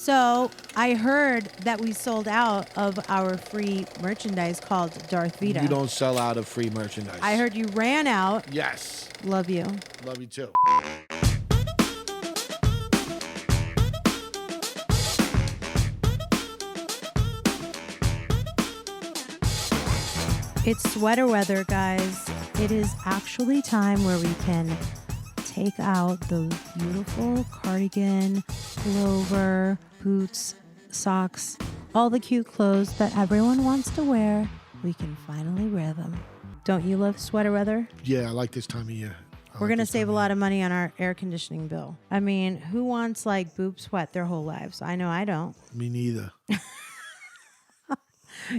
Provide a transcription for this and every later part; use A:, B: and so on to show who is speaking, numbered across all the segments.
A: So I heard that we sold out of our free merchandise called Darth Vida.
B: You don't sell out of free merchandise.
A: I heard you ran out.
B: Yes.
A: Love you.
B: Love you too.
A: It's sweater weather, guys. It is actually time where we can take out those beautiful cardigan, pullover, boots, socks, all the cute clothes that everyone wants to wear. We can finally wear them. Don't you love sweater weather?
B: Yeah, I like this time of year.
A: We're going to save a lot of money on our air conditioning bill. I mean, who wants like boob sweat their whole lives? I know I don't.
B: Me neither.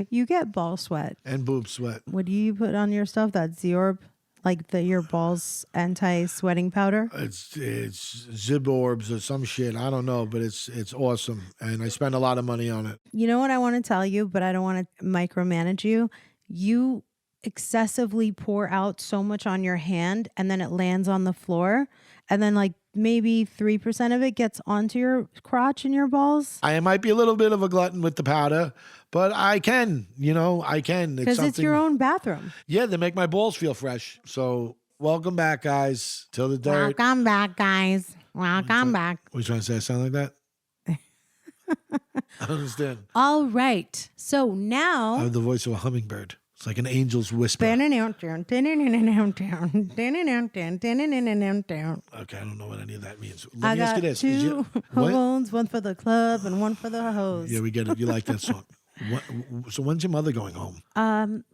A: You get ball sweat.
B: And boob sweat.
A: What do you put on your stuff? That Zorb? Like your balls anti-sweating powder?
B: It's Ziborbs or some shit. I don't know, but it's awesome. And I spend a lot of money on it.
A: You know what I want to tell you, but I don't want to micromanage you. You excessively pour out so much on your hand and then it lands on the floor. And then like maybe 3% of it gets onto your crotch and your balls.
B: I might be a little bit of a glutton with the powder, but I can.
A: Because it's your own bathroom.
B: Yeah, they make my balls feel fresh. So welcome back, guys. Till the dirt.
A: Welcome back, guys. Welcome back.
B: What are you trying to say? I sound like that? I don't understand.
A: All right. So now
B: I have the voice of a hummingbird. It's like an angel's whisper. Okay, I don't know what any of that means. Let me ask you this.
A: Two hormones, one for the club and one for the hose.
B: Yeah, we get it. You like that song. So when's your mother going home?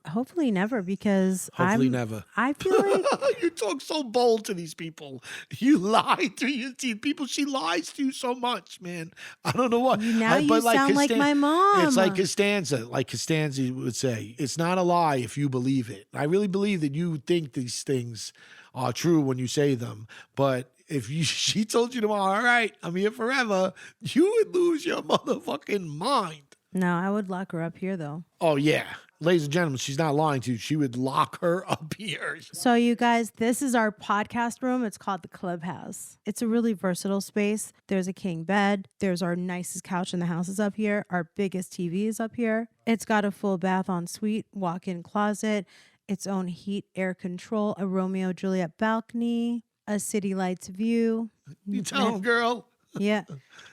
A: Hopefully never, because
B: never.
A: I feel like
B: you talk so bold to these people. You lie to your people. She lies to you so much, man. I don't know what.
A: Now you sound like my mom.
B: It's like Costanza. Like Costanza would say, it's not a lie if you believe it. I really believe that you think these things are true when you say them, but if she told you tomorrow, all right, I'm here forever, you would lose your motherfucking mind.
A: No, I would lock her up here, though.
B: Oh, yeah. Ladies and gentlemen, she's not lying to you. She would lock her up here.
A: So, you guys, this is our podcast room. It's called the Clubhouse. It's a really versatile space. There's a king bed. There's our nicest couch in the house is up here. Our biggest TV is up here. It's got a full bath ensuite, walk-in closet, its own heat, air control, a Romeo and Juliet balcony, a city lights view.
B: You tell him, girl.
A: Yeah.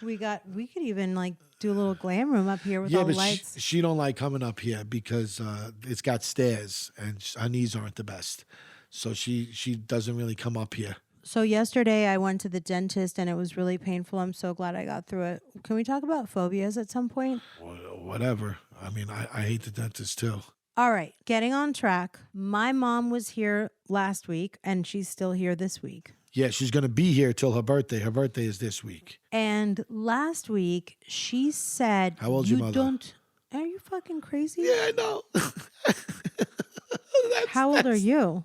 A: We could even like do a little glam room up here with all the lights.
B: She don't like coming up here because it's got stairs and her knees aren't the best. So she doesn't really come up here.
A: So yesterday I went to the dentist and it was really painful. I'm so glad I got through it. Can we talk about phobias at some point?
B: Whatever. I mean, I hate the dentist too.
A: All right. Getting on track. My mom was here last week and she's still here this week.
B: Yeah, she's going to be here till her birthday. Her birthday is this week.
A: And last week, she said,
B: how old's your mother?
A: Are you fucking crazy?
B: Yeah, I know.
A: How old are you?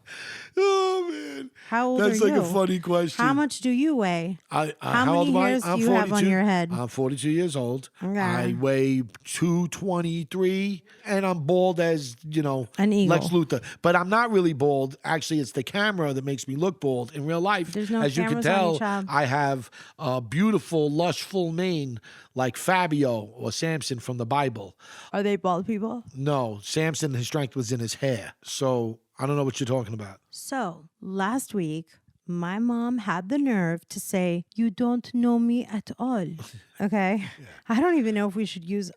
B: Oh, man.
A: How old are you?
B: That's like a funny question.
A: How much do you weigh?
B: How
A: many hairs do you have on your head?
B: I'm 42 years old.
A: Okay.
B: I weigh 223, and I'm bald as,
A: an eagle.
B: Lex Luthor. But I'm not really bald. Actually, it's the camera that makes me look bald. In real life,
A: there's no
B: as you can tell,
A: on
B: I have a beautiful, lush, full mane like Fabio or Samson from the Bible.
A: Are they bald people?
B: No, Samson, his strength was in his hair. So I don't know what you're talking about.
A: So last week, my mom had the nerve to say, "You don't know me at all." Okay. Yeah. I don't even know if we should use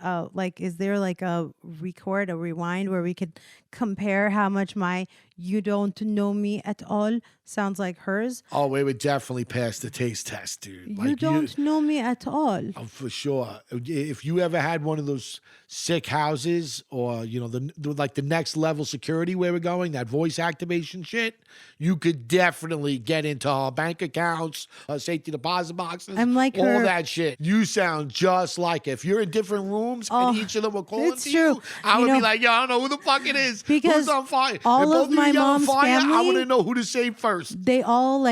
A: is there like a rewind where we could compare how much my "you don't know me at all" sounds like hers?
B: Oh, we would definitely pass the taste test, dude.
A: You don't know me at all.
B: Oh, for sure. If you ever had one of those sick houses or, the next level security where we're going, that voice activation shit, you could definitely get into our bank accounts, our safety deposit boxes,
A: I'm like
B: all
A: her.
B: that shit. You sound just like if you're in different rooms and each of them were calling to
A: true.
B: you, I would be like, yo, I don't know who the fuck it is.
A: Because
B: who's on fire?
A: all
B: if
A: of my mom's
B: fire,
A: family,
B: I wouldn't know who to save first.
A: They all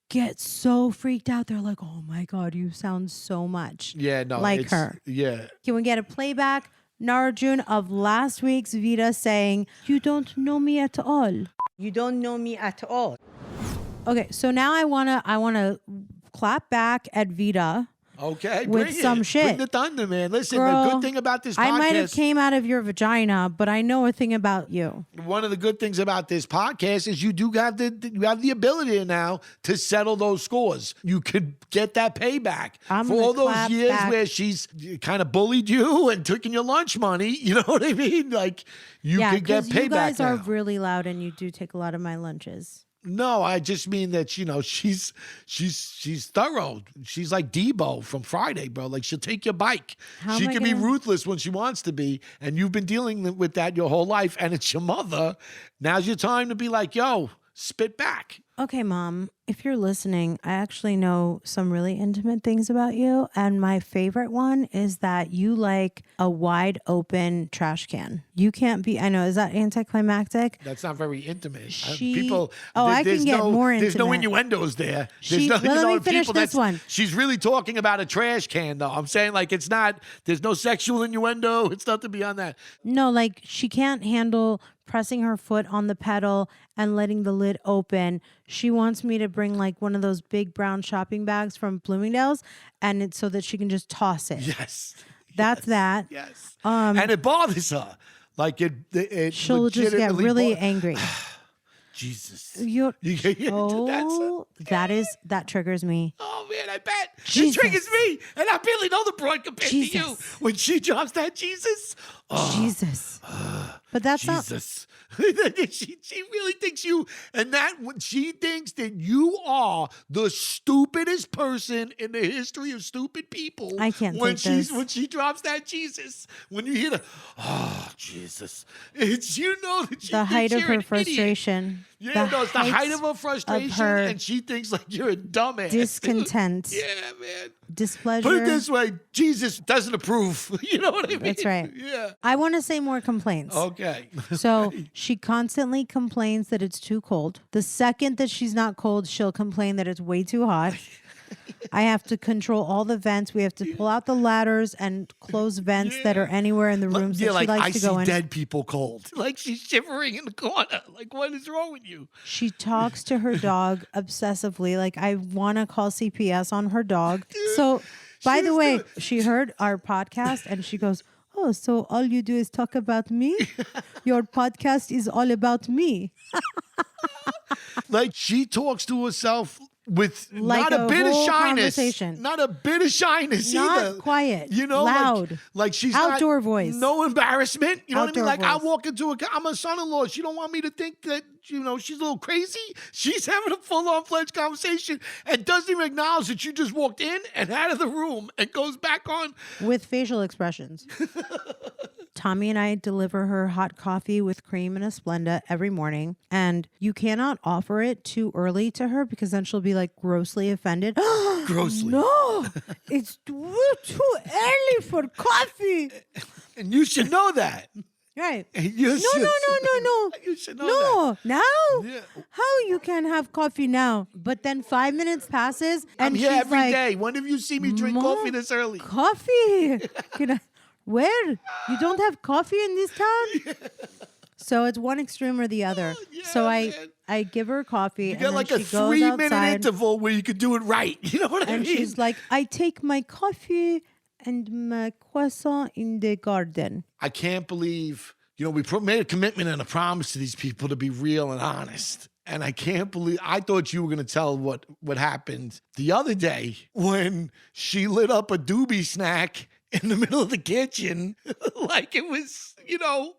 A: get so freaked out. They're like, "Oh my God, you sound so much like her."
B: Yeah.
A: Can we get a playback, Narjun, of last week's Vida saying, "You don't know me at all. You don't know me at all." Okay, so now I wanna clap back at Vida
B: Okay,
A: with
B: bring
A: some
B: it.
A: shit.
B: Bring the thunder, man. Listen,
A: Girl,
B: the good thing about this podcast.
A: I might have came out of your vagina, but I know a thing about you.
B: One of the good things about this podcast is you do have the ability now to settle those scores. You could get that payback
A: I'm
B: for
A: gonna
B: all those
A: clap
B: years
A: back.
B: where she's kind of bullied you and taking your lunch money. You know what I mean? Like you
A: Yeah,
B: could get
A: because
B: payback
A: you guys
B: now.
A: are really loud and you do take a lot of my lunches.
B: No, I just mean that she's thorough. She's like Debo from Friday, bro. Like she'll take your bike.
A: How
B: She
A: am I
B: can be
A: gonna-
B: ruthless when she wants to be, and you've been dealing with that your whole life. And it's your mother. Now's your time to be like, yo, spit back.
A: Okay, Mom, if you're listening, I actually know some really intimate things about you. And my favorite one is that you like a wide open trash can. You can't be, I know, is that anticlimactic?
B: That's not very intimate.
A: She- I can get more
B: There's no
A: intimate.
B: innuendos there.
A: She-
B: There's no,
A: well, let me
B: people,
A: finish this
B: that's-
A: one.
B: She's really talking about a trash can, though. I'm saying like it's not. There's no sexual innuendo. It's nothing beyond that.
A: No, like she can't handle pressing her foot on the pedal and letting the lid open. She wants me to bring like one of those big brown shopping bags from Bloomingdale's and it's so that she can just toss it.
B: Yes.
A: That's that.
B: Yes.
A: Um,
B: And it bothers her. Like it
A: She'll just get
B: legitimately
A: really angry.
B: Jesus.
A: You're,
B: You get into that, son?
A: that triggers me.
B: Oh man, I bet.
A: Jesus.
B: It triggers me. And I barely know the broad compared to you.
A: Jesus.
B: When she drops that Jesus. Oh,
A: Jesus. But that's not
B: Jesus. she really thinks you, and that when she thinks that you are the stupidest person in the history of stupid people.
A: I can't
B: when
A: take this.
B: when she drops that Jesus, when you hear the Jesus, it's that she
A: the height
B: thinks
A: of
B: you're
A: her
B: an idiot.
A: frustration.
B: Yeah, no, it's the height of her frustration,
A: her
B: and she thinks like you're a dumbass.
A: discontent.
B: Yeah, man.
A: Displeasure.
B: Put it this way: Jesus doesn't approve. You know what I mean?
A: That's right.
B: Yeah.
A: I want to say more complaints.
B: Okay.
A: So she constantly complains that it's too cold. The second that she's not cold, she'll complain that it's way too hot. I have to control all the vents. We have to pull out the ladders and close vents that are anywhere in the rooms that
B: like
A: she likes
B: I
A: to
B: see
A: go in.
B: dead people cold. Like she's shivering in the corner. Like what is wrong with you?
A: She talks to her dog obsessively. Like I want to call CPS on her dog. So, by the way, she heard our podcast and she goes, "Oh, so all you do is talk about me? Your podcast is all about me."
B: Like she talks to herself with
A: Like
B: not a
A: a
B: bit of
A: whole
B: shyness.
A: conversation.
B: Not a bit of shyness
A: Not
B: either.
A: quiet,
B: You know,
A: loud,
B: like she's
A: outdoor
B: not,
A: voice.
B: No embarrassment. You know
A: Outdoor
B: what I mean? Like I
A: voice.
B: walk into I'm a son-in-law. She don't want me to think that, she's a little crazy. She's having a full-on fledged conversation and doesn't even acknowledge that you just walked in and out of the room and goes back on.
A: With facial expressions. Tommy and I deliver her hot coffee with cream and a Splenda every morning. And you cannot offer it too early to her because then she'll be like grossly offended.
B: Grossly.
A: No, it's too early for coffee.
B: And you should know that.
A: Right.
B: You
A: No.
B: You should know
A: No,
B: that.
A: now?
B: Yeah.
A: How you can have coffee now? But then 5 minutes passes and
B: I'm here
A: she's
B: every
A: like,
B: day. When have you seen me drink
A: "Mom,
B: coffee this early?
A: Coffee? Where? You don't have coffee in this town? So it's one extreme or the other.
B: Yeah,
A: So
B: man.
A: I give her coffee
B: You
A: and
B: got
A: then
B: like
A: she
B: a
A: goes
B: 3-minute
A: outside
B: interval where you could do it right. You know what I
A: and
B: mean?
A: she's like, I take my coffee and my croissant in the garden.
B: I can't believe, we made a commitment and a promise to these people to be real and honest. And I can't believe, I thought you were going to tell what happened the other day when she lit up a doobie snack in the middle of the kitchen like it was,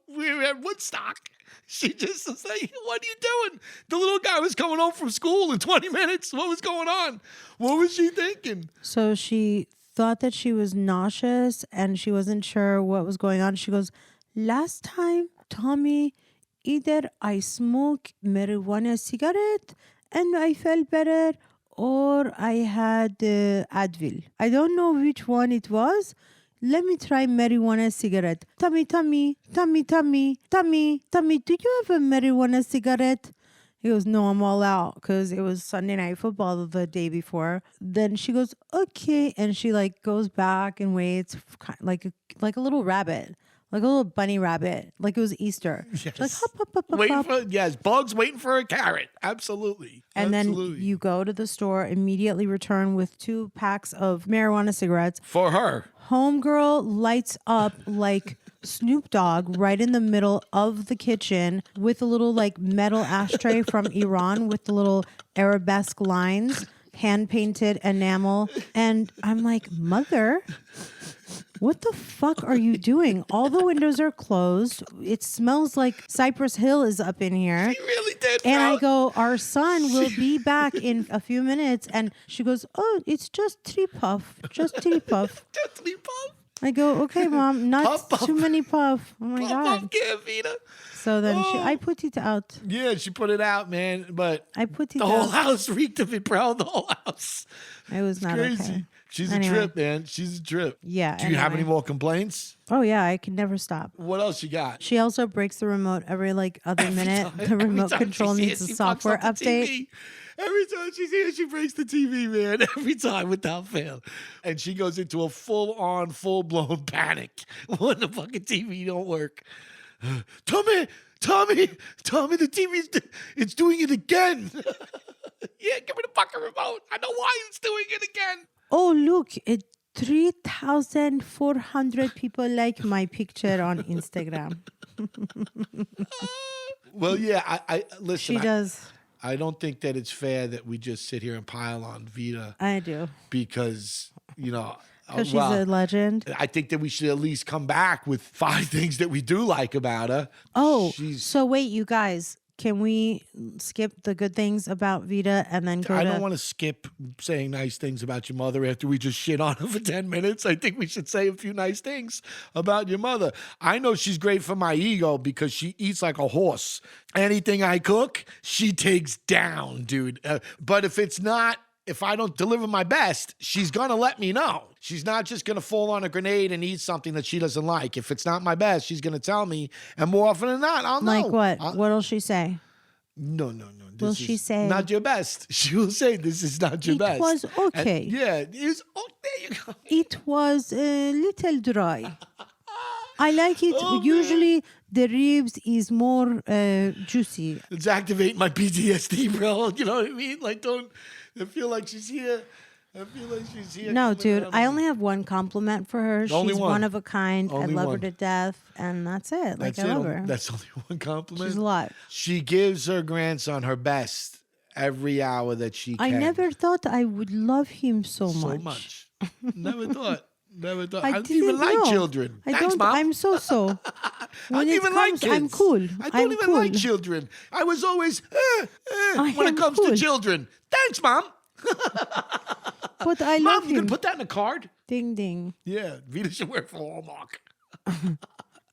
B: we were at Woodstock. She just was like, what are you doing? The little guy was coming home from school in 20 minutes. What was going on? What was she thinking?
A: So she thought that she was nauseous and she wasn't sure what was going on. She goes, last time, Tommy, either I smoke marijuana cigarette and I felt better or I had Advil. I don't know which one it was. Let me try marijuana cigarette. Tommy, do you have a marijuana cigarette? He goes, no, I'm all out because it was Sunday Night Football the day before. Then she goes, okay. And she like goes back and waits like a little rabbit. like a little bunny rabbit, like it was Easter.
B: Yes.
A: Like hop, hop, hop, hop,
B: Waiting
A: hop.
B: for, yes, bugs waiting for a carrot. Absolutely.
A: And
B: Absolutely.
A: then you go to the store, immediately return with 2 packs of marijuana cigarettes.
B: For her.
A: Homegirl lights up like Snoop Dogg right in the middle of the kitchen with a little like metal ashtray from Iran with the little arabesque lines, hand painted enamel. And I'm like, mother, what the fuck are you doing? All the windows are closed. It smells like Cypress Hill is up in here.
B: She really did.
A: And
B: bro.
A: I go, our son will be back in a few minutes. And she goes, oh, it's just 3 puff. Just 3 puff.
B: Just 3 puff.
A: I go, okay, mom, not
B: Puff, puff.
A: too many puff. Oh my
B: Puff,
A: God.
B: puff, yeah, Vida.
A: So then
B: Oh.
A: I put it out.
B: Yeah, she put it out, man. But
A: I put it
B: the whole
A: out.
B: house reeked of it, bro. The whole house.
A: It was not
B: Crazy.
A: okay.
B: She's
A: Anyway.
B: a trip, man. She's a trip.
A: Yeah.
B: Do you have any
A: anyway.
B: more complaints?
A: Oh, yeah, I can never stop.
B: What else you got?
A: She also breaks the remote every like other minute. The
B: Every
A: remote
B: time
A: control
B: she's
A: needs
B: here,
A: a
B: she fucks
A: software
B: up the
A: update.
B: TV. Every time she's here, she breaks the TV, man. Every time without fail. And she goes into a full-on, full-blown panic when the fucking TV don't work. Tommy, the TV's it's doing it again. Yeah, give me the fucking remote. I know why it's doing it again.
A: Oh, look, 3,400 people like my picture on Instagram.
B: Well, yeah, I listen.
A: She does.
B: I don't think that it's fair that we just sit here and pile on Vida
A: I do.
B: because, you know,
A: Because she's a legend.
B: I think that we should at least come back with 5 things that we do like about her.
A: Oh,
B: She's,
A: so wait, you guys, can we skip the good things about Vida and then go
B: I
A: to...
B: don't want to skip saying nice things about your mother after we just shit on her for 10 minutes. I think we should say a few nice things about your mother. I know she's great for my ego because she eats like a horse. Anything I cook, she takes down, dude. But if I don't deliver my best, she's going to let me know. She's not just going to fall on a grenade and eat something that she doesn't like. If it's not my best, she's going to tell me. And more often than not, I'll know.
A: Like what? What'll she say?
B: No. This
A: Will she
B: is
A: say-
B: not your best? She will say this is not your
A: It
B: best.
A: was okay.
B: And yeah, it's oh, there you go.
A: It was a little dry. I like it.
B: Oh, man.
A: Usually the ribs is more juicy.
B: It's activating my PTSD, bro. You know what I mean? Like, I feel like she's here. I feel like she's here.
A: No,
B: coming
A: dude,
B: down
A: I
B: on
A: only have one compliment for her.
B: Only
A: She's
B: one.
A: one of a kind. I
B: Only
A: love her
B: one.
A: to death. And that's it. Like,
B: That's
A: I
B: it.
A: love her.
B: That's only one compliment.
A: She's a lot.
B: She gives her grandson her best every hour that she
A: I
B: can.
A: never thought I would love him so
B: so
A: much.
B: much. Never thought. Never thought.
A: I
B: I don't even
A: didn't
B: like
A: know.
B: children.
A: I
B: Thanks,
A: don't.
B: Mom.
A: I'm so.
B: I
A: When
B: don't
A: it
B: even like
A: comes,
B: kids.
A: I'm cool.
B: I don't
A: I'm
B: even
A: cool.
B: like children. I was always
A: I
B: when
A: am
B: it comes
A: cool.
B: to children. Thanks, Mom.
A: But I
B: Mom,
A: love
B: you
A: him.
B: can put that in a card.
A: Ding ding.
B: Yeah, Vida should work for Hallmark.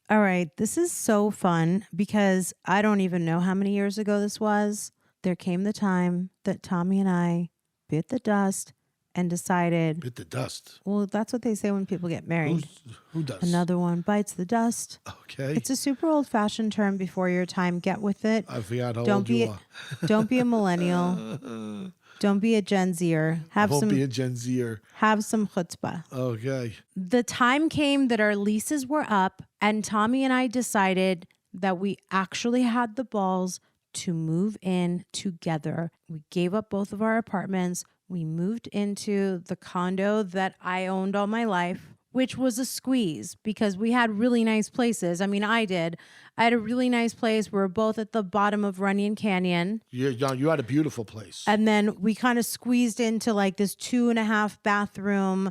A: All right, this is so fun because I don't even know how many years ago this was. There came the time that Tommy and I bit the dust and decided,
B: Bit the dust.
A: well, that's what they say when people get married.
B: Who does?
A: Another one bites the dust.
B: Okay.
A: It's a super old-fashioned term before your time. Get with it.
B: I forgot how
A: Don't
B: old
A: be
B: you
A: a,
B: are.
A: don't be a millennial. Don't be a Gen Zer. Have
B: Won't
A: some
B: be a Gen Zer.
A: have some chutzpah.
B: Okay.
A: The time came that our leases were up, and Tommy and I decided that we actually had the balls to move in together. We gave up both of our apartments. We moved into the condo that I owned all my life, which was a squeeze because we had really nice places. I mean, I did. I had a really nice place. We were both at the bottom of Runyon Canyon.
B: You had a beautiful place.
A: And then we kind of squeezed into like this 2.5 bathroom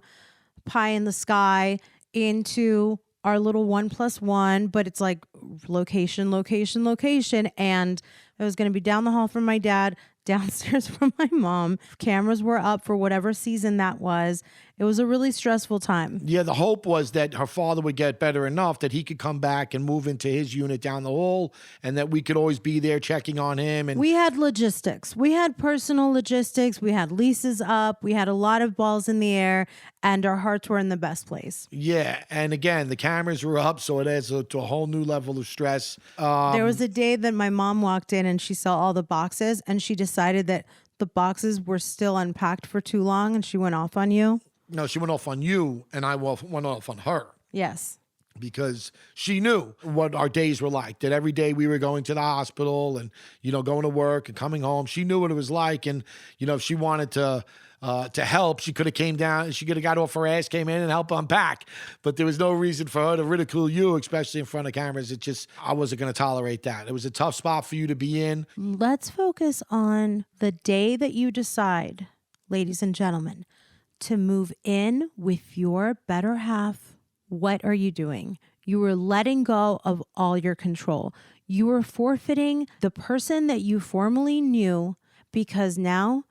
A: pie in the sky into our little 1+1, but it's like location. And it was going to be down the hall from my dad, downstairs from my mom. Cameras were up for whatever season that was. It was a really stressful time.
B: Yeah, the hope was that her father would get better enough that he could come back and move into his unit down the hall and that we could always be there checking on him. And
A: We had logistics. We had personal logistics. We had leases up. We had a lot of balls in the air, and our hearts were in the best place.
B: yeah, and again, the cameras were up, so it adds to a whole new level of stress.
A: There was a day that my mom walked in and she saw all the boxes, and she decided that the boxes were still unpacked for too long, and she went off on you.
B: No, she went off on you, and I went off on her.
A: Yes.
B: because she knew what our days were like, that every day we were going to the hospital and, going to work and coming home. She knew what it was like. And, if she wanted to help, she could have came down, she could have got off her ass, came in and helped unpack. But there was no reason for her to ridicule you, especially in front of cameras. I wasn't going to tolerate that. It was a tough spot for you to be in.
A: Let's focus on the day that you decide, ladies and gentlemen, to move in with your better half. What are you doing? You were letting go of all your control. You were forfeiting the person that you formerly knew, because now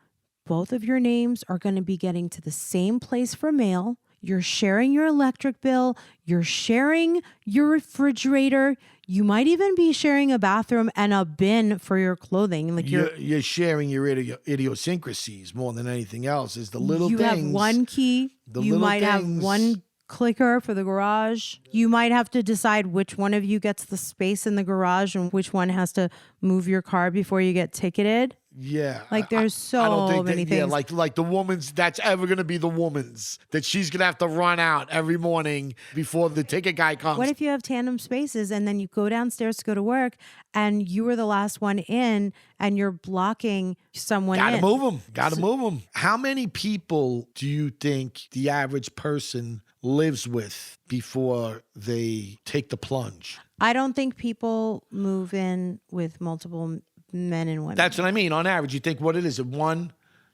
A: both of your names are going to be getting to the same place for mail. You're sharing your electric bill. You're sharing your refrigerator. You might even be sharing a bathroom and a bin for your clothing. Like
B: you're sharing your idiosyncrasies more than anything else. Is the little
A: things. You have one key. You might have one clicker for the garage. You might have to decide which one of you gets the space in the garage and which one has to move your car before you get ticketed.
B: Yeah.
A: Like there's so many things.
B: Yeah, like the woman's, that's ever going to be the woman's, that she's going to have to run out every morning before the ticket guy comes.
A: What if you have tandem spaces and then you go downstairs to go to work and you were the last one in and you're blocking someone
B: Gotta
A: in?
B: Gotta move them. How many people do you think the average person lives with before they take the plunge?
A: I don't think people move in with multiple men and women.
B: That's what I mean. On average, you think what it is? 1,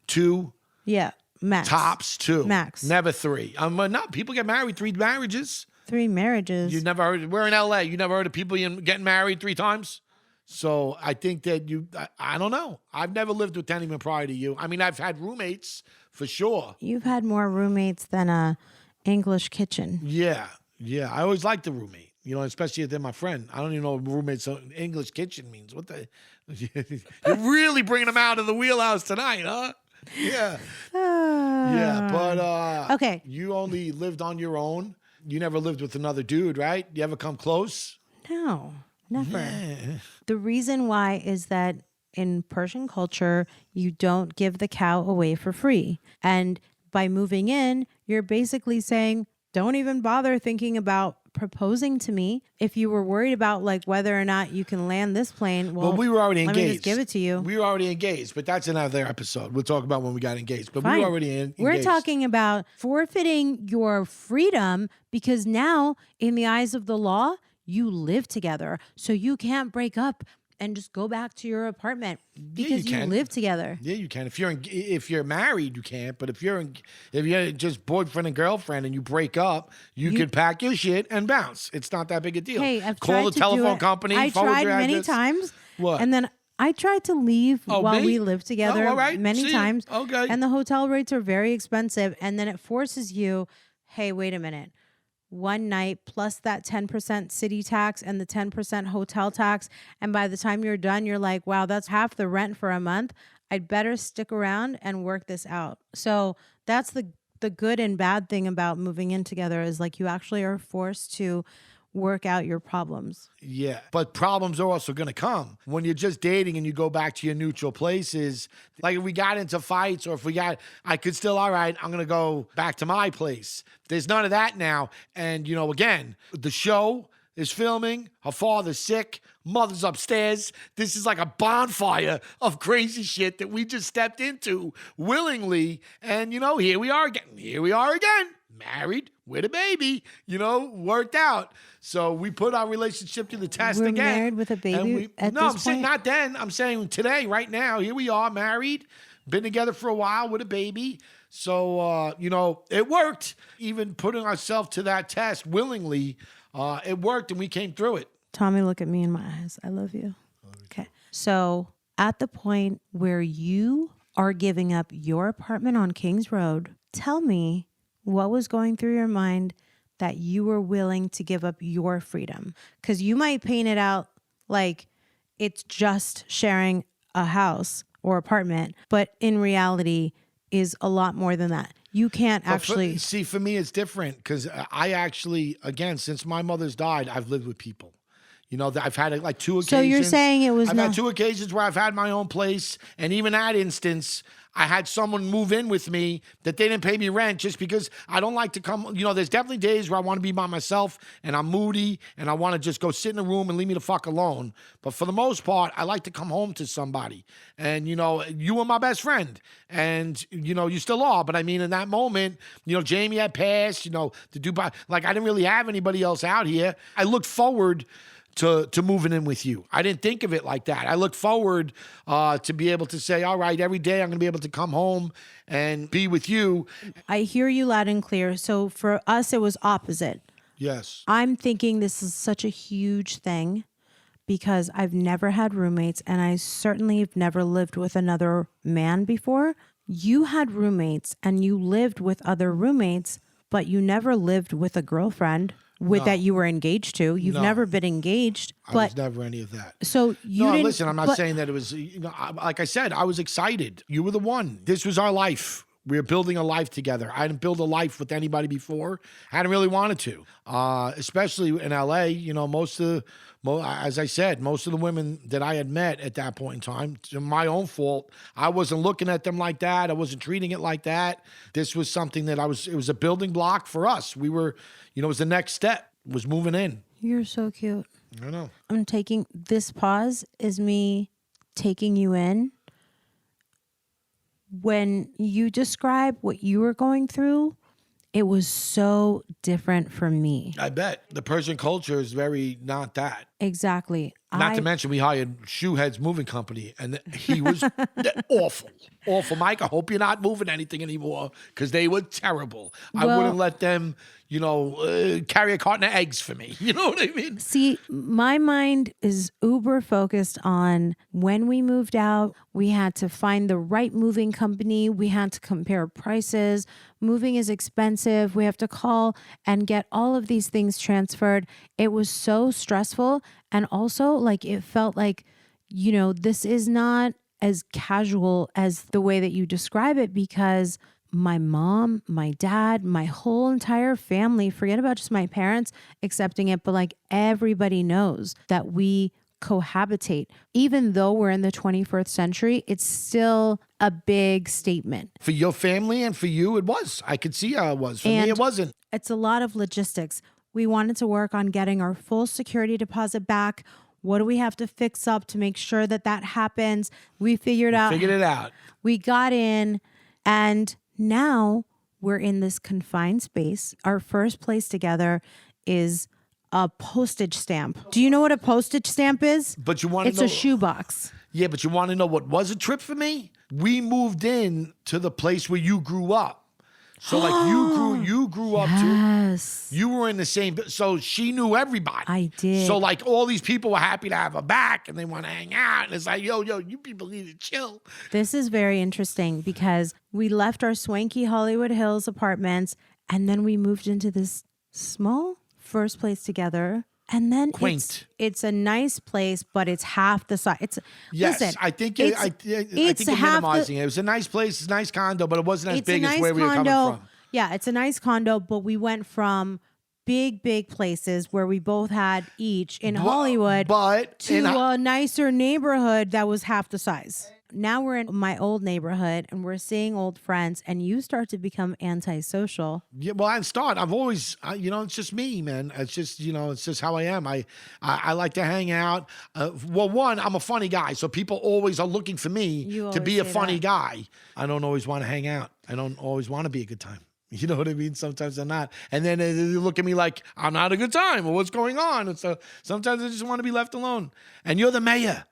B: 2?
A: Yeah, max.
B: Tops 2.
A: Max.
B: Never 3. No, people get married 3 marriages.
A: 3 marriages.
B: You never heard, we're in LA. You never heard of people getting married 3 times? So I think that I don't know. I've never lived with anyone prior to you. I mean, I've had roommates for sure.
A: You've had more roommates than a English kitchen.
B: Yeah. I always liked the roommate. Especially if they're my friend. I don't even know what roommate's English kitchen means. What the? You're really bringing them out of the wheelhouse tonight, huh? Yeah. Yeah, but
A: okay.
B: You only lived on your own. You never lived with another dude, right? You ever come close?
A: No, never.
B: Yeah.
A: The reason why is that in Persian culture, you don't give the cow away for free. And by moving in, you're basically saying, don't even bother thinking about proposing to me. If you were worried about whether or not you can land this plane, well,
B: we were already engaged.
A: Let me just give it to you.
B: We were already engaged, but that's another episode. We'll talk about when we got engaged. But
A: Fine.
B: we were already engaged.
A: We're talking about forfeiting your freedom because now, in the eyes of the law, you live together. So you can't break up and just go back to your apartment because you live together.
B: Yeah, you can. If you're married, you can't. But if you're just boyfriend and girlfriend and you break up, you can pack your shit and bounce. It's not that big a deal.
A: Hey, I've
B: call
A: tried
B: the telephone company.
A: I tried many times.
B: What?
A: And then I tried to leave while we lived together
B: all right.
A: many times.
B: Okay.
A: And the hotel rates are very expensive. And then it forces you, hey, wait a minute. One night plus that 10% city tax and the 10% hotel tax. And by the time you're done, you're like, wow, that's half the rent for a month. I'd better stick around and work this out. So that's the good and bad thing about moving in together is you actually are forced to work out your problems.
B: Yeah, but problems are also going to come. When you're just dating and you go back to your neutral places, if we got into fights or I could still, all right, I'm going to go back to my place. There's none of that now. And, again, the show is filming, her father's sick, mother's upstairs. This is like a bonfire of crazy shit that we just stepped into willingly. And, here we are again. Married with a baby, worked out. So we put our relationship to the test
A: We're
B: again.
A: Married with a baby at
B: No,
A: this
B: I'm saying
A: point?
B: not then. I'm saying today, right now. Here we are, married, been together for a while with a baby. So, it worked. Even putting ourselves to that test willingly, it worked and we came through it.
A: Tommy, look at me in my eyes. I love you. Okay. So at the point where you are giving up your apartment on Kings Road, tell me what was going through your mind that you were willing to give up your freedom? Because you might paint it out like it's just sharing a house or apartment, but in reality is a lot more than that. You can't actually...
B: For me, it's different because I actually, again, since my mother's died, I've lived with people. You know, I've had like 2 occasions.
A: So you're saying it was
B: I've
A: not...
B: had 2 occasions where I've had my own place. And even that instance, I had someone move in with me that they didn't pay me rent just because I don't like to come. You know, there's definitely days where I want to be by myself and I'm moody and I want to just go sit in a room and leave me the fuck alone. But for the most part, I like to come home to somebody. And, you know, you were my best friend. And, you know, you still are. But I mean, in that moment, you know, Jamie had passed, you know, to Dubai. Like, I didn't really have anybody else out here. I looked forward to moving in with you. I didn't think of it like that. I look forward to be able to say, all right, every day I'm going to be able to come home and be with you.
A: I hear you loud and clear. So for us, it was opposite.
B: Yes.
A: I'm thinking this is such a huge thing because I've never had roommates and I certainly have never lived with another man before. You had roommates and you lived with other roommates, but you never lived with a girlfriend that you were engaged to. You've never been engaged.
B: I was never any of that.
A: So you didn't...
B: Listen, I'm not saying that it was, you know, like I said, I was excited. You were the one. This was our life. We were building a life together. I didn't build a life with anybody before. I hadn't really wanted to, especially in LA. You know, as I said, most of the women that I had met at that point in time, to my own fault, I wasn't looking at them like that. I wasn't treating it like that. This was something that it was a building block for us. We were, you know, it was the next step, was moving in.
A: You're so cute.
B: I know.
A: I'm taking this pause is me taking you in. When you describe what you were going through, it was so different from me.
B: I bet. The Persian culture is very not that.
A: Exactly.
B: Not to mention we hired Shoehead's moving company, and he was awful. Awful. Mike, I hope you're not moving anything anymore because they were terrible. I wouldn't let them, you know, carry a carton of eggs for me. You know what I mean?
A: See, my mind is uber focused on when we moved out, we had to find the right moving company. We had to compare prices. Moving is expensive. We have to call and get all of these things transferred. It was so stressful. And also, like, it felt like, you know, this is not as casual as the way that you describe it, because my mom, my dad, my whole entire family, forget about just my parents accepting it, but like everybody knows that we cohabitate. Even though we're in the 21st century, it's still a big statement.
B: For your family and for you, it was. I could see how it was. For me, it wasn't.
A: It's a lot of logistics. We wanted to work on getting our full security deposit back. What do we have to fix up to make sure that happens? We figured it out. We got in, and now we're in this confined space. Our first place together is a postage stamp. Do you know what a postage stamp is?
B: But you want to know...
A: It's a shoebox.
B: Yeah, but you want to know what was a trip for me? We moved in to the place where you grew up. So like you grew up
A: yes.
B: too. You were in the same, so she knew everybody.
A: I did.
B: So like all these people were happy to have her back and they want to hang out. And it's like, yo, you people need to chill.
A: This is very interesting because we left our swanky Hollywood Hills apartments and then we moved into this small first place together. And then it's a nice place, but it's half the size. Listen,
B: I think you're minimizing it. It was a nice place, it's a nice condo, but it wasn't as big as where we were coming from.
A: Yeah, it's a nice condo, but we went from big places where we both had each in Hollywood to a nicer neighborhood that was half the size. Now we're in my old neighborhood and we're seeing old friends, and you start to become antisocial.
B: Yeah, well, I've always, it's just me, man. It's just, it's just how I am. I like to hang out. One, I'm a funny guy, so people always are looking for me to be a funny guy. I don't always want to hang out. I don't always want to be a good time. You know what I mean? Sometimes I'm not. And then they look at me like, I'm not a good time. Well, what's going on? And so sometimes I just want to be left alone. And you're the mayor.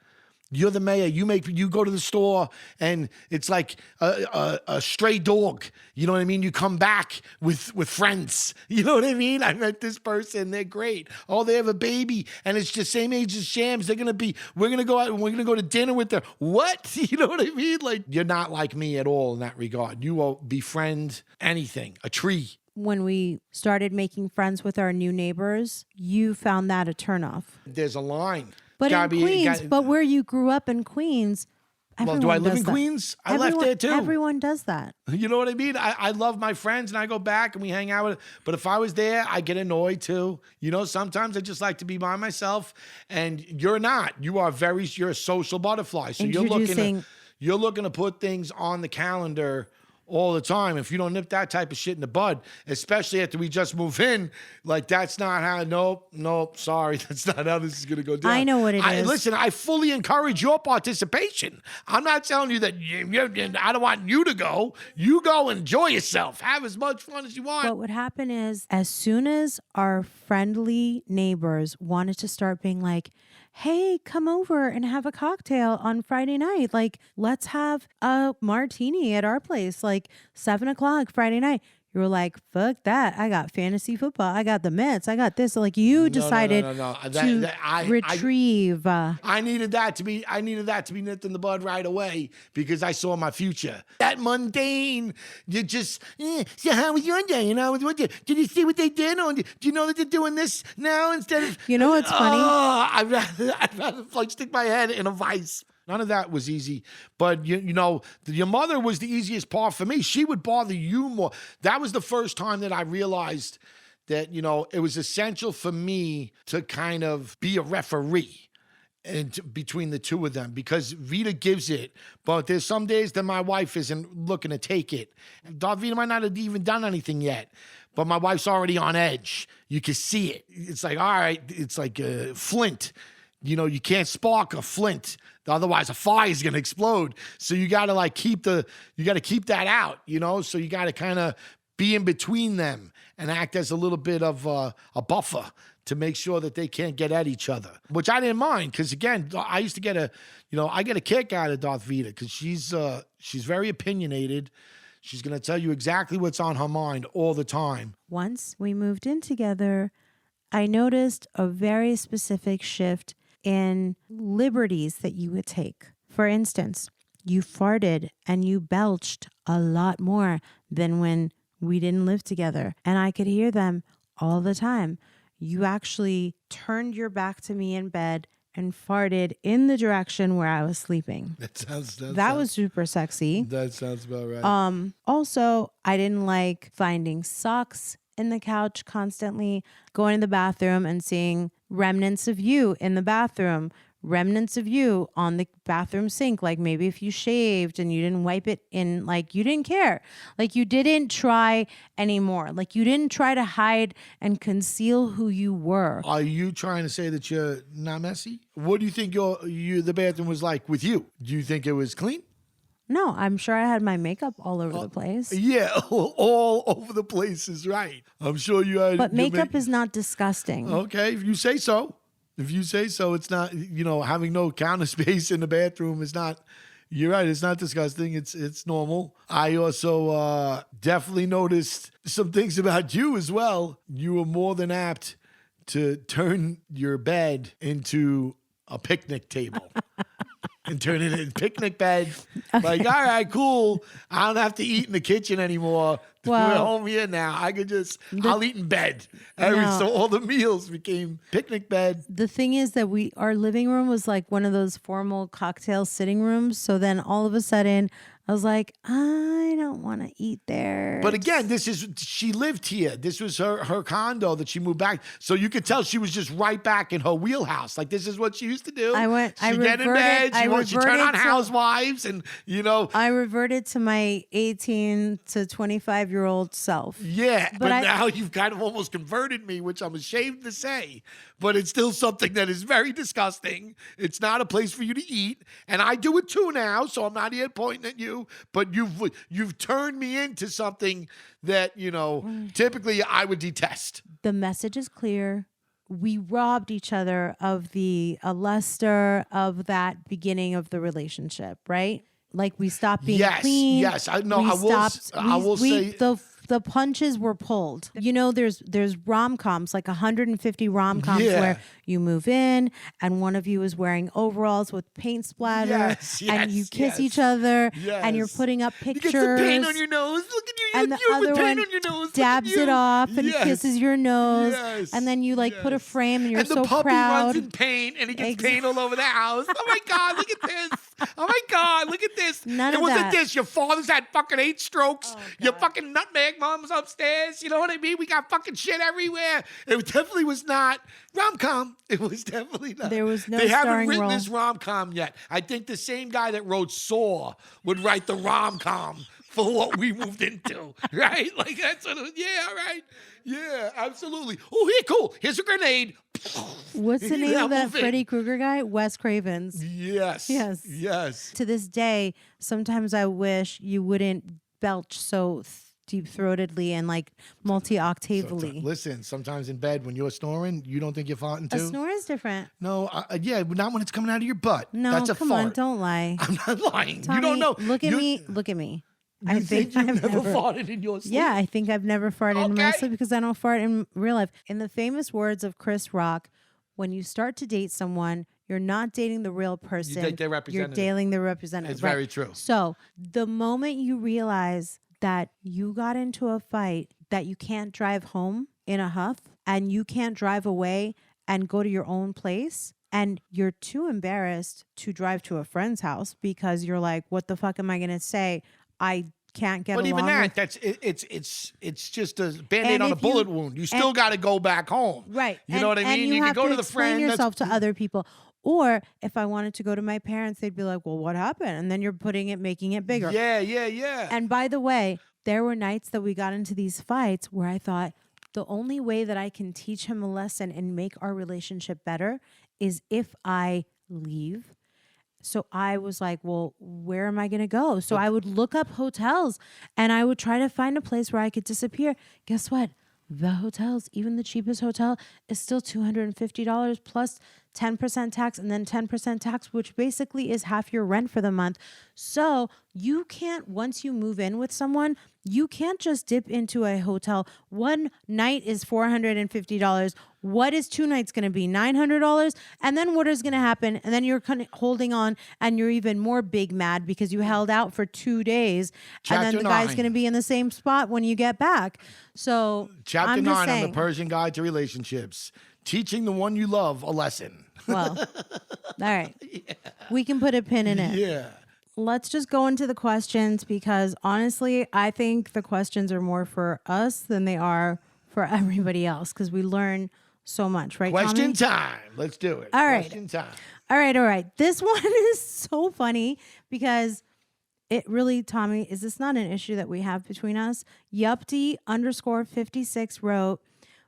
B: You're the mayor. You go to the store and it's like a stray dog. You know what I mean? You come back with friends. You know what I mean? I met this person. They're great. Oh, they have a baby and it's the same age as Shams. We're going to go out and we're going to go to dinner with them. What? You know what I mean? Like, you're not like me at all in that regard. You will befriend anything, a tree.
A: When we started making friends with our new neighbors, you found that a turnoff.
B: There's a line.
A: But in Queens, but where you grew up in Queens,
B: Well, do I live
A: does
B: in
A: that.
B: Queens? I left there too.
A: Everyone does that.
B: You know what I mean? I love my friends and I go back and we hang out with. But if I was there, I get annoyed too. You know, sometimes I just like to be by myself. And you're not. You're a social butterfly. So you're looking to put things on the calendar all the time. If you don't nip that type of shit in the bud, especially after we just move in, like that's not how. Nope. Sorry, that's not how this is gonna go down.
A: I know what it is.
B: Listen, I fully encourage your participation. I'm not telling you that I don't want you to go. You go, enjoy yourself, have as much fun as you want.
A: What would happen is, as soon as our friendly neighbors wanted to start being like, hey, come over and have a cocktail on Friday night. Like, let's have a martini at our place, like 7:00 Friday night. You were like, fuck that. I got fantasy football. I got the Mets. I got this. Like, you decided to retrieve.
B: I needed that to be nipped in the bud right away because I saw my future. That mundane, you just, so how was your day? And I was wondering, did you see what they did? Or do you know that they're doing this now instead of?
A: You know what's funny?
B: I'd rather like stick my head in a vice. None of that was easy, but you know, your mother was the easiest part for me. She would bother you more. That was the first time that I realized that, you know, it was essential for me to kind of be a referee and between the two of them because Vida gives it, but there's some days that my wife isn't looking to take it. Vida might not have even done anything yet, but my wife's already on edge. You can see it. It's like, all right, it's like a flint. You know, you can't spark a flint. Otherwise, a fire is going to explode. So you got to keep that out, you know? So you got to kind of be in between them and act as a little bit of a buffer to make sure that they can't get at each other, which I didn't mind. Because again, I used to get a kick out of Darth Vida because she's very opinionated. She's going to tell you exactly what's on her mind all the time.
A: Once we moved in together, I noticed a very specific shift in liberties that you would take. For instance, you farted and you belched a lot more than when we didn't live together. And I could hear them all the time. You actually turned your back to me in bed and farted in the direction where I was sleeping. That was super sexy.
B: That sounds about right.
A: Also, I didn't like finding socks in the couch constantly, going to the bathroom and seeing remnants of you in the bathroom, remnants of you on the bathroom sink. Like maybe if you shaved and you didn't wipe it in, like you didn't care. Like you didn't try anymore. Like you didn't try to hide and conceal who you were.
B: Are you trying to say that you're not messy? What do you think the bathroom was like with you? Do you think it was clean?
A: No, I'm sure I had my makeup all over the place.
B: Yeah, all over the place is right. I'm sure you had.
A: But makeup is not disgusting.
B: Okay, if you say so. It's not, you know, having no counter space in the bathroom is not, you're right, it's not disgusting. It's normal. I also definitely noticed some things about you as well. You were more than apt to turn your bed into a picnic table. And turn it into a picnic bed. Okay. Like, all right, cool. I don't have to eat in the kitchen anymore. Well, we're home here now. I'll eat in bed. So all the meals became picnic bed.
A: The thing is that our living room was like one of those formal cocktail sitting rooms. So then all of a sudden I was like, I don't want to eat there.
B: But again, she lived here. This was her condo that she moved back. So you could tell she was just right back in her wheelhouse. Like this is what she used to do. She'd get in bed. She'd turn on Housewives and, you know.
A: I reverted to my 18 to 25-year-old self.
B: Yeah, but now you've kind of almost converted me, which I'm ashamed to say. But it's still something that is very disgusting. It's not a place for you to eat. And I do it too now, so I'm not here pointing at you. But you've turned me into something that, you know, typically I would detest.
A: The message is clear. We robbed each other of the luster of that beginning of the relationship, right? Like we stopped being clean.
B: Yes, I will say
A: the The punches were pulled. You know, there's rom-coms, like 150 rom-coms where you move in and one of you is wearing overalls with paint splatter and you kiss each other and you're putting up pictures.
B: You get some paint on your nose. Look at you.
A: And the other one dabs it off and kisses your nose. And then you like put a frame and you're so proud.
B: And the puppy runs in paint and he gets paint all over the house. Oh my God, look at this. Oh my God, look at this.
A: None of that.
B: It wasn't this. Your father's had fucking 8 strokes. Your fucking nutmeg mom's upstairs. You know what I mean? We got fucking shit everywhere. It definitely was not rom-com. It was definitely not.
A: There was no
B: They haven't
A: starring
B: written
A: role.
B: this rom-com yet. I think the same guy that wrote Saw would write the rom-com for what we moved into, right? Like that's what all right. Yeah, absolutely. Oh, here, cool. Here's a grenade.
A: What's the name of that Freddy Krueger guy? Wes Cravens.
B: Yes.
A: To this day, sometimes I wish you wouldn't belch so deep-throatedly and like multi-octavely.
B: Listen, sometimes in bed when you're snoring, you don't think you're farting too?
A: A snore is different.
B: No, yeah, but not when it's coming out of your butt.
A: No,
B: that's a
A: come
B: fart.
A: on, don't lie.
B: I'm not lying.
A: Tommy,
B: you don't know.
A: Look at me. Look at me.
B: I think you've never farted in your sleep?
A: Yeah, I think I've never farted in my sleep because I don't fart in real life. In the famous words of Chris Rock, when you start to date someone, you're not dating the real person.
B: You date their representative.
A: You're dating the representative.
B: It's very true.
A: So the moment you realize that you got into a fight, that you can't drive home in a huff and you can't drive away and go to your own place, and you're too embarrassed to drive to a friend's house because you're like, what the fuck am I going to say? I can't get along.
B: But even that, it's just a Band-Aid on a bullet wound. You still got to go back home.
A: Right.
B: You know what I mean?
A: You
B: can
A: have
B: go
A: to
B: to the
A: explain
B: friend.
A: yourself to other people. Or if I wanted to go to my parents, they'd be like, well, what happened? And then you're making it bigger.
B: Yeah.
A: And by the way, there were nights that we got into these fights where I thought the only way that I can teach him a lesson and make our relationship better is if I leave. So I was like, well, where am I going to go? So I would look up hotels and I would try to find a place where I could disappear. Guess what? The hotels, even the cheapest hotel, is still $250 plus 10% tax and then 10% tax, which basically is half your rent for the month. So you can't, once you move in with someone, you can't just dip into a hotel. One night is $450. What is 2 nights going to be? $900? And then what is going to happen? And then you're kind of holding on and you're even more big mad because you held out for 2 days.
B: Chapter
A: and then the
B: 9.
A: guy's going to be in the same spot when you get back. So
B: Chapter
A: I'm
B: 9
A: saying,
B: on the Persian Guide to Relationships. Teaching the one you love a lesson.
A: Well, all right. We can put a pin in it.
B: Yeah.
A: Let's just go into the questions because honestly, I think the questions are more for us than they are for everybody else because we learn so much, right,
B: Question
A: Tommy?
B: time. Let's do it.
A: All right.
B: Question time.
A: All right. This one is so funny because it really, Tommy, is this not an issue that we have between us? Yupty_56 wrote,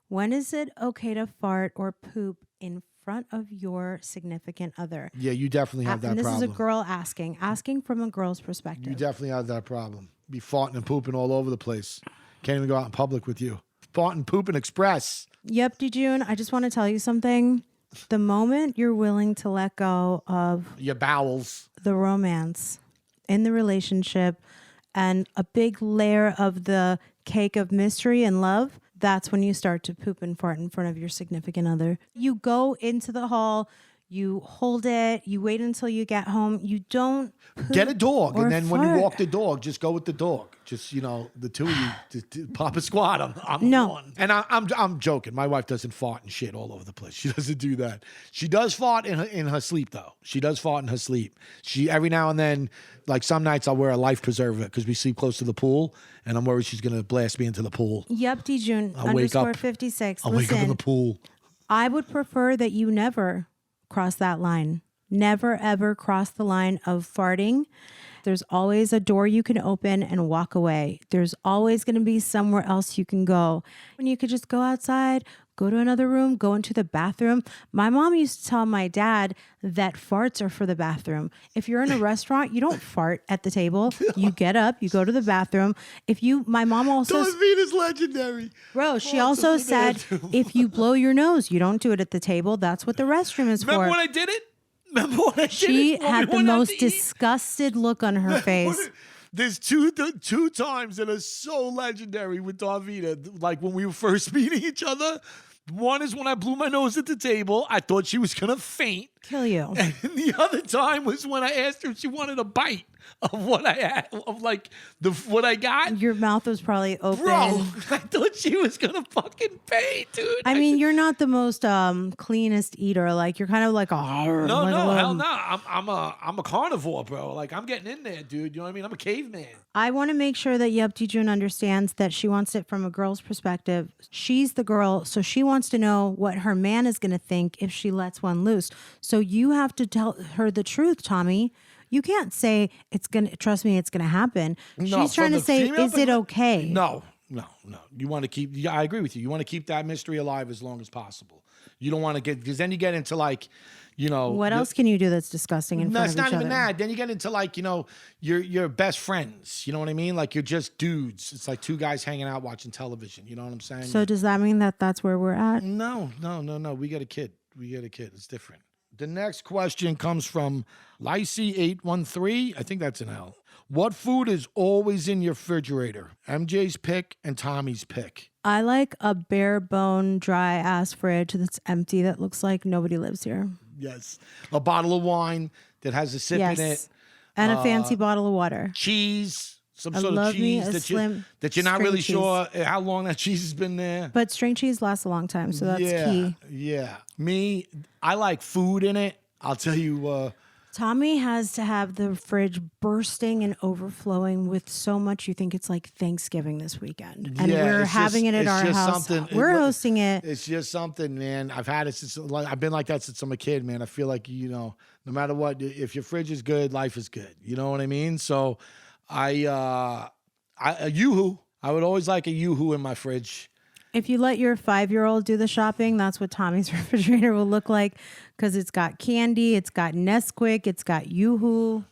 A: when is it okay to fart or poop in front of your significant other?
B: Yeah, you definitely have that
A: and this
B: problem.
A: is a girl asking from a girl's perspective.
B: You definitely have that problem. Be farting and pooping all over the place. Can't even go out in public with you. Farting, pooping, express.
A: Yep, June, I just want to tell you something. The moment you're willing to let go of
B: your bowels,
A: the romance in the relationship, and a big layer of the cake of mystery and love, that's when you start to poop and fart in front of your significant other. You go into the hall, you hold it, you wait until you get home. You don't
B: get a dog, and then
A: fart.
B: when you walk the dog, just go with the dog. Just, the two of you, pop a squat. I'm
A: no.
B: one. And I'm joking. My wife doesn't fart and shit all over the place. She doesn't do that. She does fart in her sleep, though. She does fart in her sleep. She every now and then, like some nights, I'll wear a life preserver because we sleep close to the pool, and I'm worried she's gonna blast me into the pool.
A: Yep, June _56.
B: I'll wake up in the pool.
A: I would prefer that you never cross that line. Never, ever cross the line of farting. There's always a door you can open and walk away. There's always going to be somewhere else you can go. And you could just go outside, go to another room, go into the bathroom. My mom used to tell my dad that farts are for the bathroom. If you're in a restaurant, you don't fart at the table. You get up, you go to the bathroom. My mom also...
B: Venus legendary.
A: Bro, she also said, if you blow your nose, you don't do it at the table. That's what the restroom is for.
B: Remember when I did it? Remember when I did it?
A: She had the most disgusted look on her face.
B: There's two times that are so legendary with Vida, like when we were first meeting each other. One is when I blew my nose at the table. I thought she was going to faint.
A: Kill you.
B: And the other time was when I asked her if she wanted a bite of what I had, of like what I got.
A: Your mouth was probably open.
B: Bro, I thought she was going to fucking faint, dude.
A: I mean, you're not the most cleanest eater. Like, you're kind of like a
B: No, hell no. I'm a carnivore, bro. Like, I'm getting in there, dude. You know what I mean? I'm a caveman. I
A: want to make sure that Yep June understands that she wants it from a girl's perspective. She's the girl, so she wants to know what her man is going to think if she lets one loose. So you have to tell her the truth, Tommy. You can't say trust me, it's gonna happen.
B: No,
A: she's trying to say, is it okay?
B: No. You want to keep, I agree with you. You want to keep that mystery alive as long as possible. You don't want to because then you get into like,
A: what else can you do that's disgusting in front of each other?
B: No, it's not even that. Then you get into like, you're best friends. You know what I mean? Like you're just dudes. It's like two guys hanging out watching television. You know what I'm saying?
A: So does that mean that that's where we're at?
B: No. We got a kid. It's different. The next question comes from Lacey813. I think that's an L. What food is always in your refrigerator? MJ's pick and Tommy's pick.
A: I like a bare bone, dry ass fridge that's empty that looks like nobody lives here.
B: Yes. A bottle of wine that has a sip in it.
A: And a fancy bottle of water.
B: Cheese. Some sort of cheese that you're not really sure how long that cheese has been there.
A: But string cheese lasts a long time, so that's key.
B: Yeah. Me, I like food in it. I'll tell you.
A: Tommy has to have the fridge bursting and overflowing with so much you think it's like Thanksgiving this weekend. And we're having it at our house. We're hosting it.
B: It's just something, man. I've had it since, I've been like that since I'm a kid, man. I feel like, no matter what, if your fridge is good, life is good. You know what I mean? So a Yoo-hoo. I would always like a Yoo-hoo in my fridge.
A: If you let your 5-year-old do the shopping, that's what Tommy's refrigerator will look like because it's got candy, it's got Nesquik, it's got Yoo-hoo.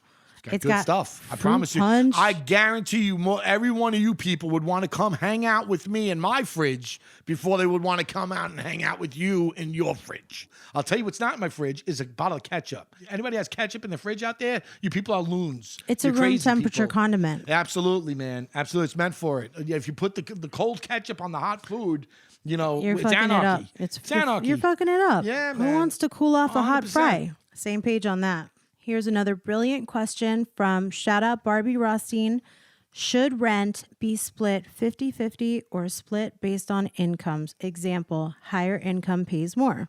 B: It's got good stuff. I promise
A: punch.
B: You. I guarantee you, every one of you people would want to come hang out with me in my fridge before they would want to come out and hang out with you in your fridge. I'll tell you what's not in my fridge is a bottle of ketchup. Anybody has ketchup in the fridge out there? You people are loons.
A: It's a room temperature condiment.
B: Absolutely, man. Absolutely. It's meant for it. If you put the cold ketchup on the hot food,
A: you're
B: it's anarchy.
A: It's
B: anarchy.
A: You're fucking it up.
B: Yeah, man.
A: Who wants to cool off 100%. A hot
B: 100%.
A: fry? Same page on that. Here's another brilliant question from shout out Barbie Rothstein. Should rent be split 50-50 or split based on incomes? Example, higher income pays more.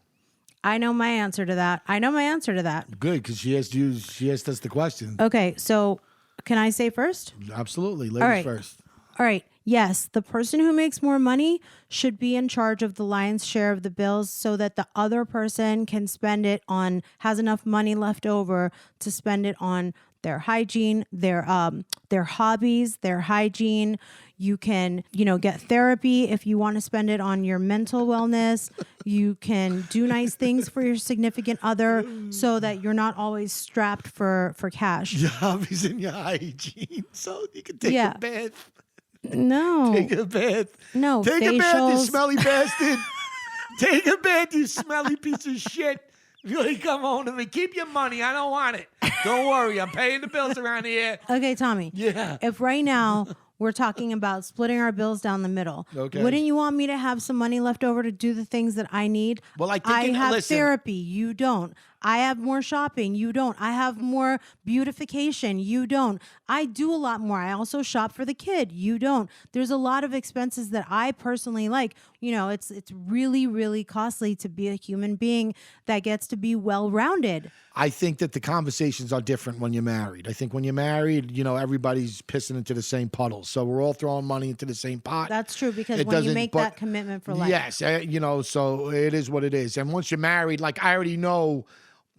A: I know my answer to that.
B: Good, because she asked us the question.
A: Okay, so can I say first?
B: Absolutely. Ladies first.
A: All right. Yes, the person who makes more money should be in charge of the lion's share of the bills so that the other person can has enough money left over to spend it on their hygiene, their hobbies, their hygiene. You can, get therapy if you want to spend it on your mental wellness. You can do nice things for your significant other so that you're not always strapped for cash.
B: Your hobbies and your hygiene, so you can take a bath.
A: No.
B: Take a bath.
A: No.
B: Take
A: facials.
B: a bath, you smelly bastard. Take a bath, you smelly piece of shit. Really come home to me. Keep your money. I don't want it. Don't worry. I'm paying the bills around here.
A: Okay, Tommy.
B: Yeah.
A: If right now we're talking about splitting our bills down the middle, wouldn't you want me to have some money left over to do the things that I need?
B: Well,
A: I have therapy. You don't. I have more shopping. You don't. I have more beautification. You don't. I do a lot more. I also shop for the kid. You don't. There's a lot of expenses that I personally like. It's really, really costly to be a human being that gets to be well-rounded.
B: I think that the conversations are different when you're married. I think when you're married, everybody's pissing into the same puddle. So we're all throwing money into the same pot.
A: That's true because when you make that commitment for life.
B: Yes, so it is what it is. And once you're married, like I already know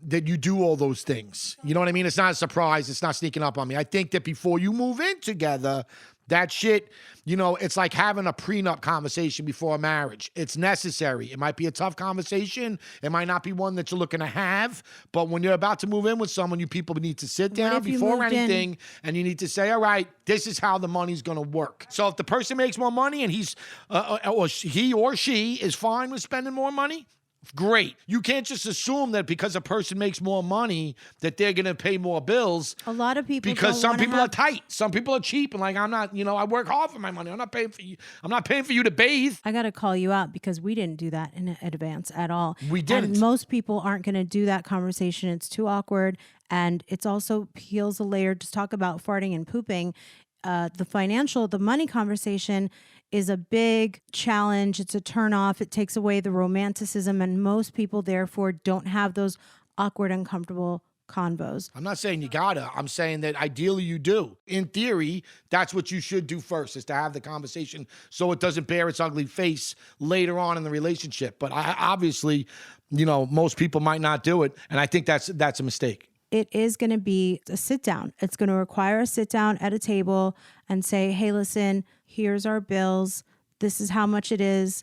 B: that you do all those things. You know what I mean? It's not a surprise. It's not sneaking up on me. I think that before you move in together, that shit, it's like having a prenup conversation before a marriage. It's necessary. It might be a tough conversation. It might not be one that you're looking to have. But when you're about to move in with someone, you people need to sit down before anything and you need to say, all right, this is how the money's going to work. So if the person makes more money and he's, or he or she is fine with spending more money, Great. You can't just assume that because a person makes more money that they're going to pay more bills.
A: A lot of people
B: because
A: don't
B: some
A: wanna
B: people
A: have-
B: are tight. Some people are cheap and like, I'm not, I work hard for my money. I'm not paying for you. I'm not paying for you to bathe.
A: I got to call you out because we didn't do that in advance at all.
B: We didn't.
A: And most people aren't going to do that conversation. It's too awkward. And it's also peels a layer to talk about farting and pooping. The money conversation is a big challenge. It's a turnoff. It takes away the romanticism. And most people, therefore, don't have those awkward, uncomfortable convos.
B: I'm not saying you gotta. I'm saying that ideally you do. In theory, that's what you should do first, is to have the conversation so it doesn't bear its ugly face later on in the relationship. But obviously, most people might not do it. And I think that's a mistake.
A: It is going to be a sit down. It's going to require a sit down at a table and say, hey, listen, here's our bills. This is how much it is.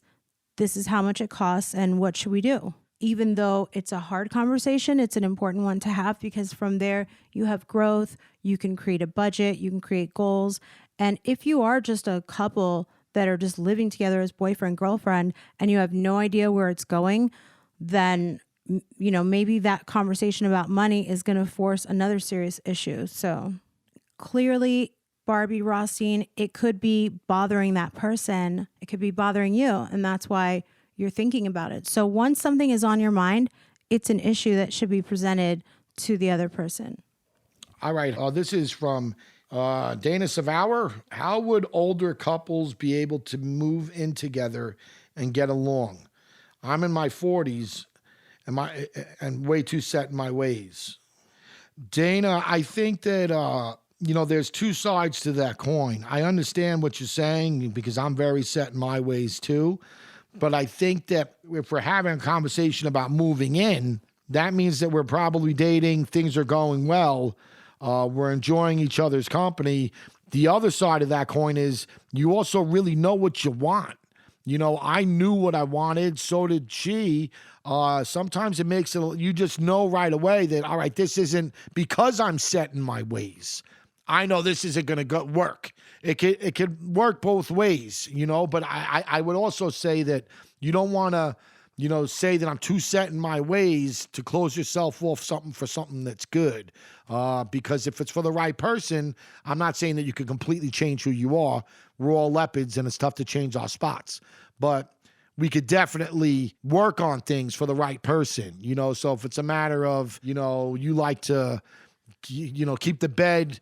A: This is how much it costs. And what should we do? Even though it's a hard conversation, it's an important one to have because from there you have growth. You can create a budget. You can create goals. And if you are just a couple that are just living together as boyfriend, girlfriend, and you have no idea where it's going, then maybe that conversation about money is going to force another serious issue. So clearly, Barbie Rothstein, it could be bothering that person. It could be bothering you. And that's why you're thinking about it. So once something is on your mind, it's an issue that should be presented to the other person.
B: All right. This is from Dana Savauer. How would older couples be able to move in together and get along? I'm in my 40s. And way too set in my ways. Dana, I think that, there's two sides to that coin. I understand what you're saying because I'm very set in my ways too. But I think that if we're having a conversation about moving in, that means that we're probably dating, things are going well, we're enjoying each other's company. The other side of that coin is you also really know what you want. I knew what I wanted, so did she. Sometimes it makes it, you just know right away that, all right, this isn't because I'm set in my ways. I know this isn't going to work. It could work both ways, but I would also say that you don't want to, say that I'm too set in my ways to close yourself off for something that's good. Because if it's for the right person, I'm not saying that you can completely change who you are. We're all leopards and it's tough to change our spots. But we could definitely work on things for the right person, So if it's a matter of, you like to, keep the bed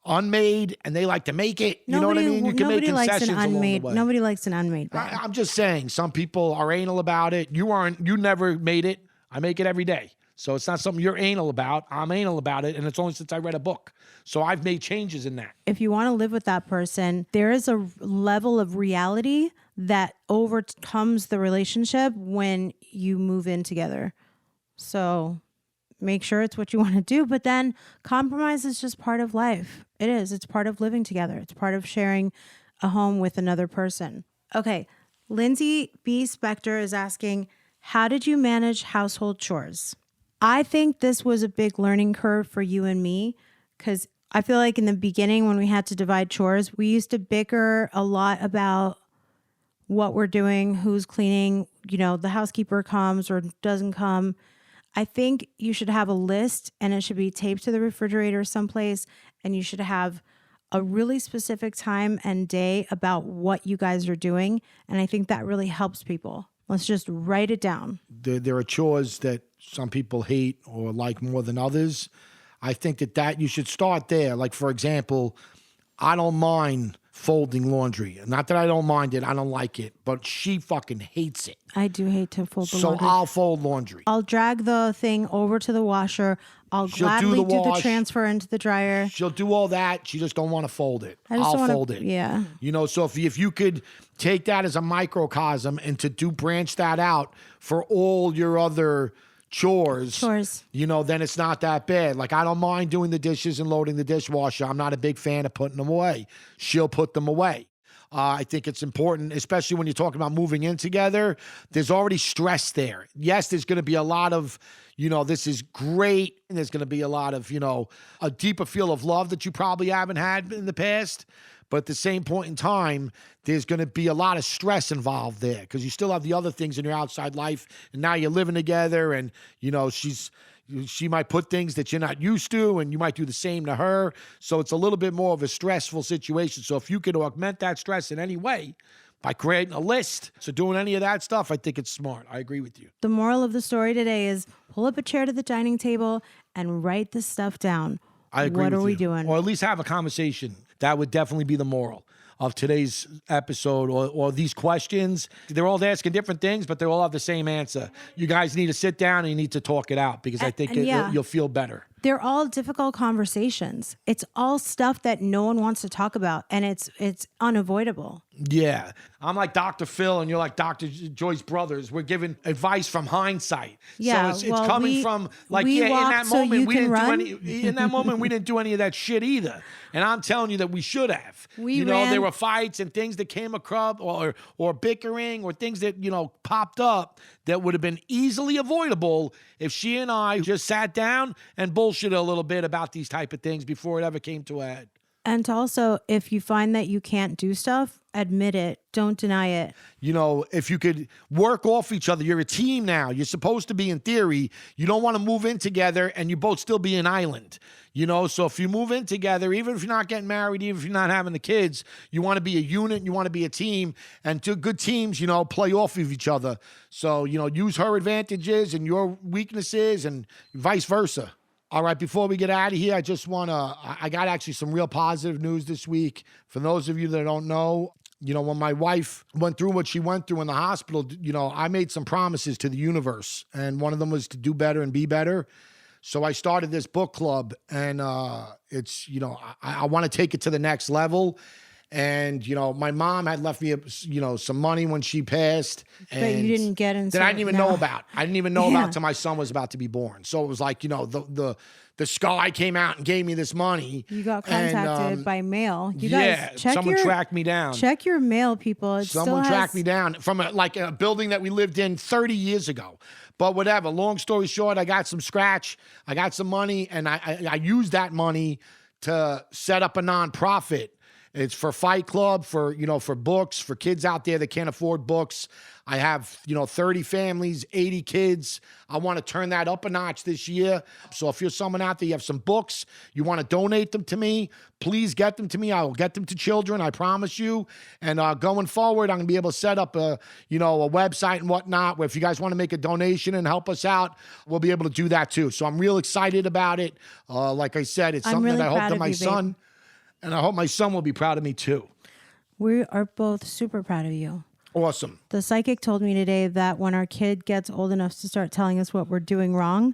B: unmade and they like to make it, you know what I mean? You can make concessions along the way.
A: Nobody likes an unmade bed.
B: I'm just saying, some people are anal about it. You never made it. I make it every day. So it's not something you're anal about. I'm anal about it. And it's only since I read a book. So I've made changes in that.
A: If you want to live with that person, there is a level of reality that overcomes the relationship when you move in together. So make sure it's what you want to do. But then compromise is just part of life. It is. It's part of living together. It's part of sharing a home with another person. Okay. Lindsay B. Spector is asking, how did you manage household chores? I think this was a big learning curve for you and me because I feel like in the beginning when we had to divide chores, we used to bicker a lot about what we're doing, who's cleaning, the housekeeper comes or doesn't come. I think you should have a list and it should be taped to the refrigerator someplace and you should have a really specific time and day about what you guys are doing. And I think that really helps people. Let's just write it down.
B: There are chores that some people hate or like more than others. I think that you should start there. Like, for example, I don't mind folding laundry. Not that I don't mind it. I don't like it. But she fucking hates it.
A: I do hate to fold the
B: so
A: laundry.
B: I'll fold laundry.
A: I'll drag the thing over to the washer. I'll gladly do the transfer into the dryer.
B: She'll do all that. She just don't want to fold it. I'll fold it.
A: Yeah.
B: So if you could take that as a microcosm and to branch that out for all your other chores, then it's not that bad. Like, I don't mind doing the dishes and loading the dishwasher. I'm not a big fan of putting them away. She'll put them away. I think it's important, especially when you're talking about moving in together. There's already stress there. Yes, there's going to be a lot of, this is great. And there's going to be a lot of, a deeper feel of love that you probably haven't had in the past. But at the same point in time, there's going to be a lot of stress involved there because you still have the other things in your outside life. And now you're living together and, she might put things that you're not used to and you might do the same to her. So it's a little bit more of a stressful situation. So if you could augment that stress in any way by creating a list, so doing any of that stuff, I think it's smart. I agree with you.
A: The moral of the story today is pull up a chair to the dining table and write this stuff down.
B: I agree
A: What
B: with
A: are we
B: you.
A: doing?
B: Or at least have a conversation. That would definitely be the moral of today's episode or these questions. They're all asking different things, but they all have the same answer. You guys need to sit down and you need to talk it out because I think you'll feel better.
A: They're all difficult conversations. It's all stuff that no one wants to talk about, and it's unavoidable.
B: Yeah. I'm like Dr. Phil and you're like Dr. Joyce Brothers. We're giving advice from hindsight.
A: Yeah,
B: so it's coming from like, in that moment, we didn't do any of that shit either. And I'm telling you that we should have. There were fights and things that came across or bickering or things that, popped up that would have been easily avoidable if she and I just sat down and bullshitted a little bit about these type of things before it ever came to a head.
A: And also, if you find that you can't do stuff, admit it. Don't deny it.
B: If you could work off each other, you're a team now. You're supposed to be, in theory, you don't want to move in together and you both still be an island. So if you move in together, even if you're not getting married, even if you're not having the kids, you want to be a unit, you want to be a team, and two good teams, play off of each other. So, use her advantages and your weaknesses and vice versa. All right, before we get out of here, I got actually some real positive news this week. For those of you that don't know, when my wife went through what she went through in the hospital, I made some promises to the universe, and one of them was to do better and be better. So I started this book club, and it's, I want to take it to the next level. And, my mom had left me, some money when she passed. And
A: that you didn't get until
B: that I didn't even know about. I didn't even know about till my son was about to be born. So it was like, the sky came out and gave me this money.
A: You got contacted by mail. You
B: guys, someone tracked me down.
A: Check your mail, people.
B: Someone tracked me down from a building that we lived in 30 years ago. But whatever, long story short, I got some scratch. I got some money, and I used that money to set up a nonprofit. It's for Fight Club, for books, for kids out there that can't afford books. I have, 30 families, 80 kids. I want to turn that up a notch this year. So if you're someone out there, you have some books, you want to donate them to me, please get them to me. I will get them to children, I promise you. And going forward, I'm going to be able to set up a website and whatnot where if you guys want to make a donation and help us out, we'll be able to do that too. So I'm real excited about it. Like I said, it's something
A: really
B: that I hope
A: proud
B: that
A: of
B: my
A: you,
B: son...
A: babe.
B: And I hope my son will be proud of me too.
A: We are both super proud of you.
B: Awesome.
A: The psychic told me today that when our kid gets old enough to start telling us what we're doing wrong,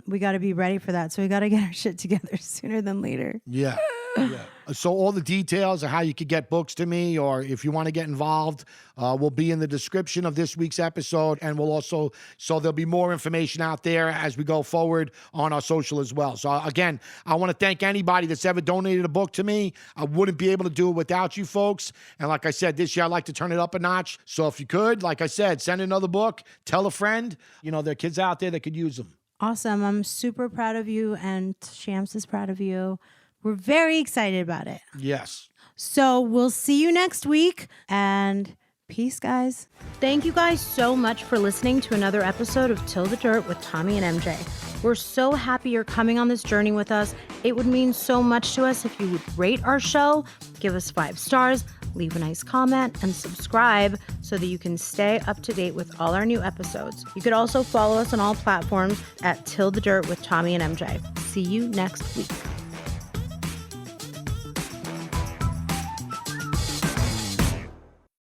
A: we got to be ready for that. So we got to get our shit together sooner than later.
B: Yeah. Yeah. So all the details of how you could get books to me or if you want to get involved will be in the description of this week's episode. And so there'll be more information out there as we go forward on our social as well. So again, I want to thank anybody that's ever donated a book to me. I wouldn't be able to do it without you folks. And like I said, this year I'd like to turn it up a notch. So if you could, like I said, send another book, tell a friend, there are kids out there that could use them.
A: Awesome. I'm super proud of you and Shams is proud of you. We're very excited about it.
B: Yes.
A: So we'll see you next week and peace, guys. Thank you guys so much for listening to another episode of Till the Dirt with Tommy and MJ. We're so happy you're coming on this journey with us. It would mean so much to us if you would rate our show, give us 5 stars, leave a nice comment, and subscribe so that you can stay up to date with all our new episodes. You could also follow us on all platforms at Till the Dirt with Tommy and MJ. See you next week.